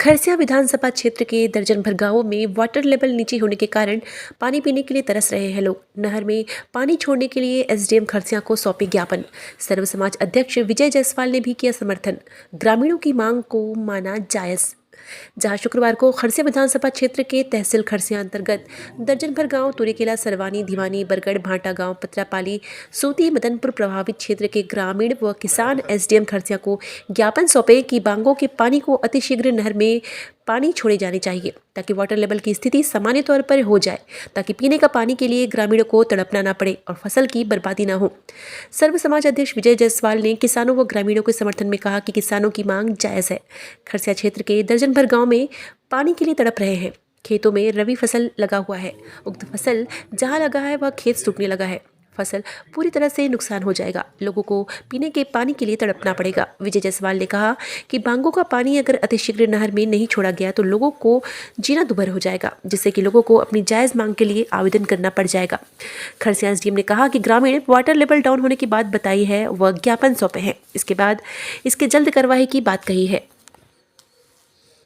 खरसिया विधानसभा क्षेत्र के दर्जन भर गांवों में वाटर लेवल नीचे होने के कारण पानी पीने के लिए तरस रहे हैं लोग। नहर में पानी छोड़ने के लिए एसडीएम खरसिया को सौंपे ज्ञापन। सर्व समाज अध्यक्ष विजय जायसवाल ने भी किया समर्थन। ग्रामीणों की मांग को माना जायज। जहां शुक्रवार को खरसिया विधानसभा क्षेत्र के तहसील खरसिया अंतर्गत दर्जन भर गांव तुरेकेला, सरवानी, धिवानी, बरगढ़, भाटा गांव, पत्रापाली, सोती, मदनपुर प्रभावित क्षेत्र के ग्रामीण व किसान एसडीएम खरसिया को ज्ञापन सौंपे कि बांगों के पानी को अतिशीघ्र नहर में पानी छोड़े जाने चाहिए ताकि वाटर लेवल की स्थिति सामान्य तौर पर हो जाए, ताकि पीने का पानी के लिए ग्रामीणों को तड़पना न पड़े और फसल की बर्बादी न हो। सर्व समाज अध्यक्ष विजय जायसवाल ने किसानों व ग्रामीणों के समर्थन में कहा कि किसानों की मांग जायज है। खरसिया क्षेत्र के दर्जन भर गांव में पानी के लिए तड़प रहे हैं। खेतों में रबी फसल लगा हुआ है। उक्त फसल जहां लगा है वह खेत सूखने लगा है। फसल पूरी तरह से नुकसान हो जाएगा। लोगों को पीने के पानी के लिए तड़पना पड़ेगा। विजय जायसवाल ने कहा कि बांगों का पानी अगर अतिशीघ्र नहर में नहीं छोड़ा गया तो लोगों को जीना दुभर हो जाएगा, जिससे कि लोगों को अपनी जायज मांग के लिए आवेदन करना पड़ जाएगा। खरसिया एसडीएम ने कहा कि ग्रामीण वाटर लेवल डाउन होने की बात बताई है व ज्ञापन सौंपे हैं। इसके बाद इसके जल्द कार्रवाई की बात कही है।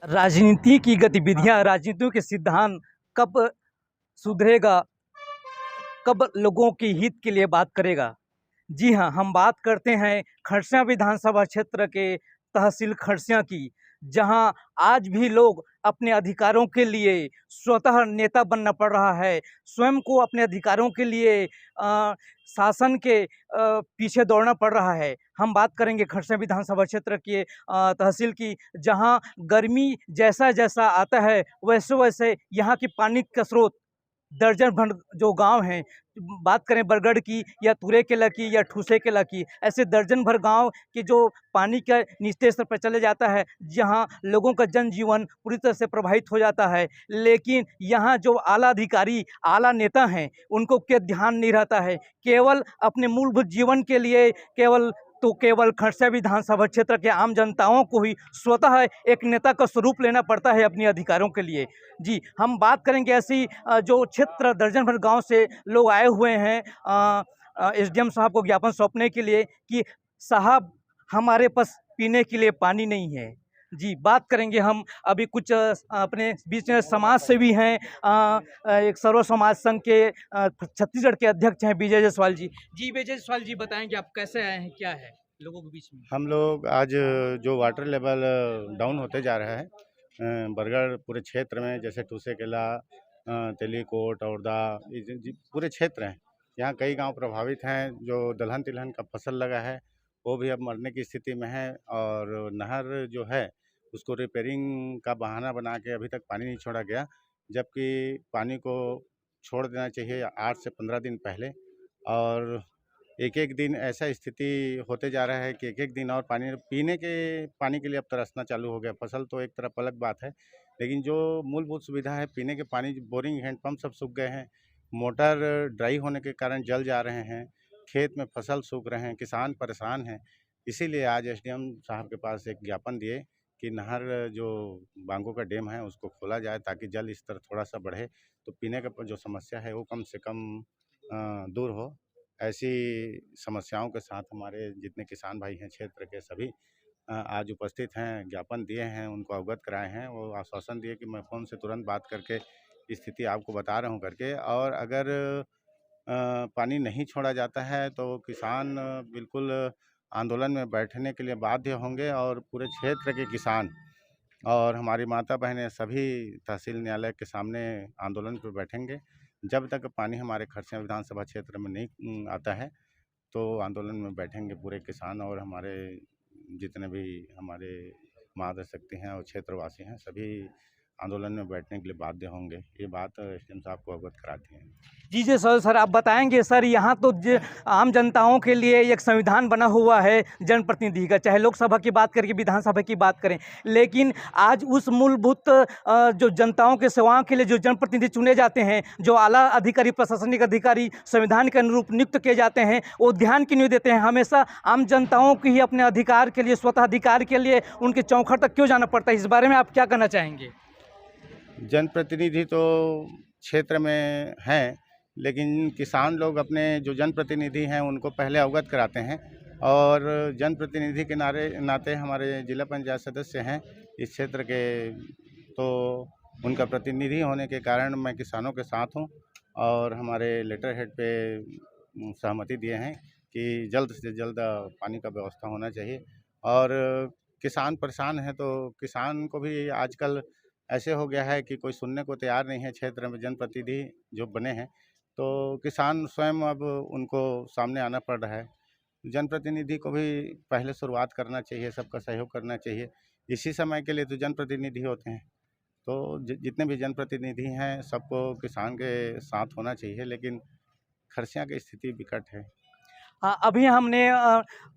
राजनीति की गतिविधियां, राजनीतियों के सिद्धांत कब सुधरेगा, कब लोगों के हित के लिए बात करेगा। जी हाँ, हम बात करते हैं खरसिया विधानसभा क्षेत्र के तहसील खरसिया की, जहां आज भी लोग अपने अधिकारों के लिए स्वतः नेता बनना पड़ रहा है। स्वयं को अपने अधिकारों के लिए शासन के पीछे दौड़ना पड़ रहा है। हम बात करेंगे खरसिया विधानसभा क्षेत्र के तहसील की, जहां गर्मी जैसा जैसा आता है वैसे वैसे यहाँ की पानी का स्रोत दर्जन भर जो गांव हैं, बात करें बरगढ़ की या तुरेकेला की या ठूसेकेला की, ऐसे दर्जन भर गांव के जो पानी के निचले स्तर पर चले जाता है, जहां लोगों का जनजीवन पूरी तरह से प्रभावित हो जाता है। लेकिन यहाँ जो आला अधिकारी, आला नेता हैं, उनको क्या ध्यान नहीं रहता है। केवल अपने मूलभूत जीवन के लिए केवल खरसिया विधानसभा क्षेत्र के आम जनताओं को ही स्वतः एक नेता का स्वरूप लेना पड़ता है अपने अधिकारों के लिए। जी, हम बात करेंगे ऐसी जो क्षेत्र दर्जन भर गांव से लोग आए हुए हैं एसडीएम साहब को ज्ञापन सौंपने के लिए कि साहब हमारे पास पीने के लिए पानी नहीं है। जी, बात करेंगे हम अभी कुछ अपने बीच में समाज सेवी हैं। एक सर्व समाज संघ के छत्तीसगढ़ के अध्यक्ष हैं विजय जायसवाल जी। जी विजय जायसवाल जी, बताएंगे आप कैसे आए हैं, क्या है लोगों के बीच में? हम लोग आज जो वाटर लेवल डाउन होते जा रहा है बरगढ़ पूरे क्षेत्र में, जैसे ठूसेकेला, तेलीकोट, औरदा, ये पूरे क्षेत्र हैं। यहाँ कई गांव प्रभावित हैं। जो दलहन तिलहन का फसल लगा है वो भी अब मरने की स्थिति में है, और नहर जो है उसको रिपेयरिंग का बहाना बना के अभी तक पानी नहीं छोड़ा गया, जबकि पानी को छोड़ देना चाहिए 8 से 15 दिन पहले। और एक एक दिन ऐसा स्थिति होते जा रहा है कि एक एक दिन और पीने के पानी के लिए अब तरसना चालू हो गया। फसल तो एक तरफ अलग बात है, लेकिन जो मूलभूत सुविधा है पीने के पानी, बोरिंग हैंडपम्प सब सूख गए हैं। मोटर ड्राई होने के कारण जल जा रहे हैं। खेत में फसल सूख रहे हैं, किसान परेशान हैं। इसीलिए आज एसडीएम साहब के पास एक ज्ञापन दिए कि नहर जो बांगो का डैम है उसको खोला जाए, ताकि जल स्तर थोड़ा सा बढ़े, तो पीने का जो समस्या है वो कम से कम दूर हो। ऐसी समस्याओं के साथ हमारे जितने किसान भाई हैं क्षेत्र के सभी आज उपस्थित हैं, ज्ञापन दिए हैं, उनको अवगत कराए हैं। वो आश्वासन दिए कि मैं फ़ोन से तुरंत बात करके स्थिति आपको बता रहा हूं करके, और अगर पानी नहीं छोड़ा जाता है तो किसान बिल्कुल आंदोलन में बैठने के लिए बाध्य होंगे, और पूरे क्षेत्र के किसान और हमारी माता बहनें सभी तहसील न्यायालय के सामने आंदोलन पर बैठेंगे। जब तक पानी हमारे खरसिया विधानसभा क्षेत्र में नहीं आता है तो आंदोलन में बैठेंगे पूरे किसान, और हमारे जितने भी हमारे मातृ शक्ति हैं और क्षेत्रवासी हैं सभी आंदोलन में बैठने के लिए बाध्य होंगे। ये बात एसडीएम साहब को अवगत कराती हैं। जी जी सर, आप बताएंगे सर, यहाँ तो आम जनताओं के लिए एक संविधान बना हुआ है जनप्रतिनिधि का, चाहे लोकसभा की बात करें कि विधानसभा की बात करें, लेकिन आज उस मूलभूत जो जनताओं के सेवाओं के लिए जो जनप्रतिनिधि चुने जाते हैं, जो आला अधिकारी, प्रशासनिक अधिकारी संविधान के अनुरूप नियुक्त किए जाते हैं, वो ध्यान क्यों नहीं देते हैं? हमेशा आम जनताओं की ही अपने अधिकार के लिए, स्वतः अधिकार के लिए उनके चौखट तक क्यों जाना पड़ता है? इस बारे में आप क्या कहना चाहेंगे? जनप्रतिनिधि तो क्षेत्र में हैं, लेकिन किसान लोग अपने जो जनप्रतिनिधि हैं उनको पहले अवगत कराते हैं, और जनप्रतिनिधि के नाते हमारे जिला पंचायत सदस्य हैं इस क्षेत्र के, तो उनका प्रतिनिधि होने के कारण मैं किसानों के साथ हूँ और हमारे लेटर हेड पे सहमति दिए हैं कि जल्द से जल्द पानी का व्यवस्था होना चाहिए। और किसान परेशान है, तो किसान को भी आजकल ऐसे हो गया है कि कोई सुनने को तैयार नहीं है। क्षेत्र में जनप्रतिनिधि जो बने हैं, तो किसान स्वयं अब उनको सामने आना पड़ रहा है। जनप्रतिनिधि को भी पहले शुरुआत करना चाहिए, सबका सहयोग करना चाहिए। इसी समय के लिए तो जनप्रतिनिधि होते हैं, तो जितने भी जनप्रतिनिधि हैं सबको किसान के साथ होना चाहिए, लेकिन खर्चियाँ की स्थिति विकट है। हाँ, अभी हमने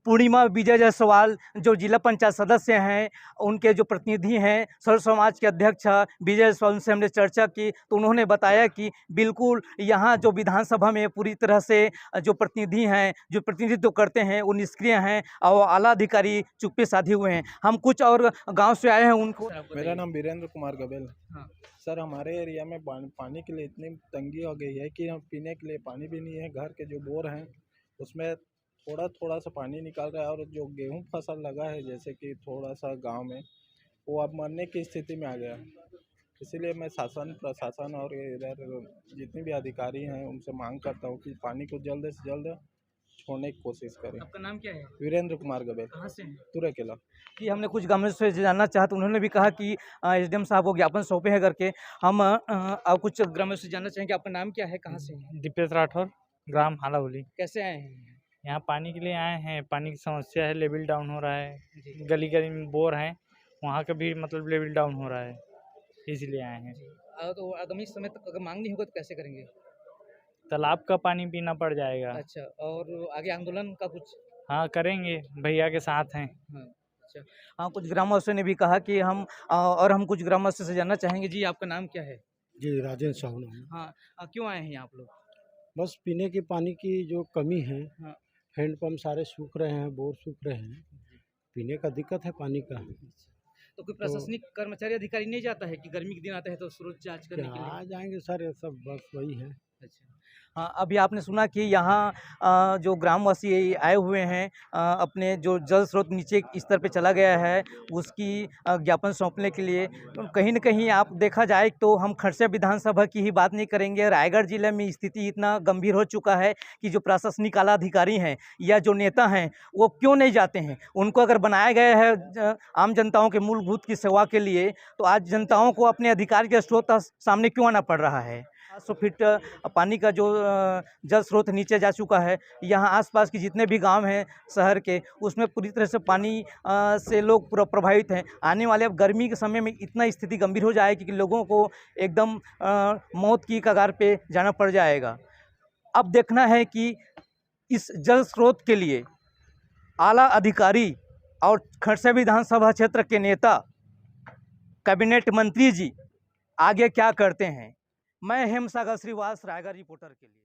पूर्णिमा विजय जायसवाल जो जिला पंचायत सदस्य हैं, उनके जो प्रतिनिधि हैं, सर्व समाज के अध्यक्ष विजय जायसवाल, उनसे हमने चर्चा की, तो उन्होंने बताया कि बिल्कुल यहाँ जो विधानसभा में पूरी तरह से जो प्रतिनिधि हैं, जो प्रतिनिधित्व करते हैं, वो निष्क्रिय हैं और आला अधिकारी चुप्पी साधे हुए हैं। हम कुछ और गाँव से आए हैं, उनको मेरा नाम वीरेंद्र कुमार गबेल है। हाँ। सर, हमारे एरिया में पानी के लिए इतनी तंगी हो गई है कि हम पीने के लिए पानी भी नहीं है। घर के जो बोर हैं उसमें थोड़ा थोड़ा सा पानी निकाल रहा है, और जो गेहूं फसल लगा है जैसे कि थोड़ा सा गांव में, वो अब मरने की स्थिति में आ गया है। इसीलिए मैं शासन, प्रशासन और इधर जितने भी अधिकारी हैं उनसे मांग करता हूँ कि पानी को जल्द से जल्द छोड़ने की कोशिश करें। आपका नाम क्या है? वीरेंद्र कुमार गबेल, कहाँ से हैं? तुरेकेला। कि हमने कुछ ग्रामीणों से जानना चाहा, तो उन्होंने भी कहा कि एसडीएम साहब को ज्ञापन सौंपे हैं करके। हम अब कुछ ग्रामीणों से जानना चाहेंगे, आपका नाम क्या है, कहाँ से हैं? दीपेश राठौर, ग्राम हालाहुली। कैसे आए हैं? यहाँ पानी के लिए आए हैं। पानी की समस्या है, लेवल डाउन हो रहा है। जी। गली गली में बोर हैं, वहाँ का भी मतलब लेवल डाउन हो रहा है, इसलिए आए हैं। तो आगामी समय तक अगर मांग नहीं होगा तो कैसे करेंगे? तालाब का पानी पीना पड़ जाएगा। अच्छा, और आगे आंदोलन का कुछ? हाँ, करेंगे, भैया के साथ हैं। हाँ, अच्छा। हाँ, कुछ ग्रामवासियों ने भी कहा कि हम कुछ ग्रामवासियों से जानना चाहेंगे। जी, आपका नाम क्या है? जी, राजेंद्र साहू नाम है। हाँ, क्यों आए हैं यहाँ आप लोग? बस पीने के पानी की जो कमी है, हाँ। हैंडपंप सारे सूख रहे हैं, बोर सूख रहे हैं, पीने का दिक्कत है पानी का। तो कोई प्रशासनिक कर्मचारी अधिकारी नहीं जाता है कि गर्मी के दिन आता है तो स्रोत जांच करने के लिए? आ जाएंगे सर, ये सब बस वही है। अच्छा। हाँ, अभी आपने सुना कि यहाँ जो ग्रामवासी आए हुए हैं, अपने जो जल स्रोत नीचे इस स्तर पे चला गया है, उसकी ज्ञापन सौंपने के लिए। तो कहीं न कहीं आप देखा जाए तो हम खरसिया विधानसभा की ही बात नहीं करेंगे। रायगढ़ जिले में स्थिति इतना गंभीर हो चुका है कि जो प्रशासनिक आला अधिकारी हैं या जो नेता हैं, वो क्यों नहीं जाते हैं? उनको अगर बनाया गया है आम जनताओं के मूलभूत की सेवा के लिए, तो आज जनताओं को अपने अधिकार के स्रोत सामने क्यों आना पड़ रहा है? 500 फीट पानी का जो जल स्रोत नीचे जा चुका है। यहाँ आसपास के जितने भी गांव हैं शहर के, उसमें पूरी तरह से पानी से लोग प्रभावित हैं। आने वाले अब गर्मी के समय में इतना स्थिति गंभीर हो जाएगी कि लोगों को एकदम मौत की कगार पे जाना पड़ जाएगा। अब देखना है कि इस जल स्रोत के लिए आला अधिकारी और खरसिया विधानसभा क्षेत्र के नेता, कैबिनेट मंत्री जी आगे क्या करते हैं। मैं हेमसागर श्रीवास, रायगढ़ रिपोर्टर के लिए।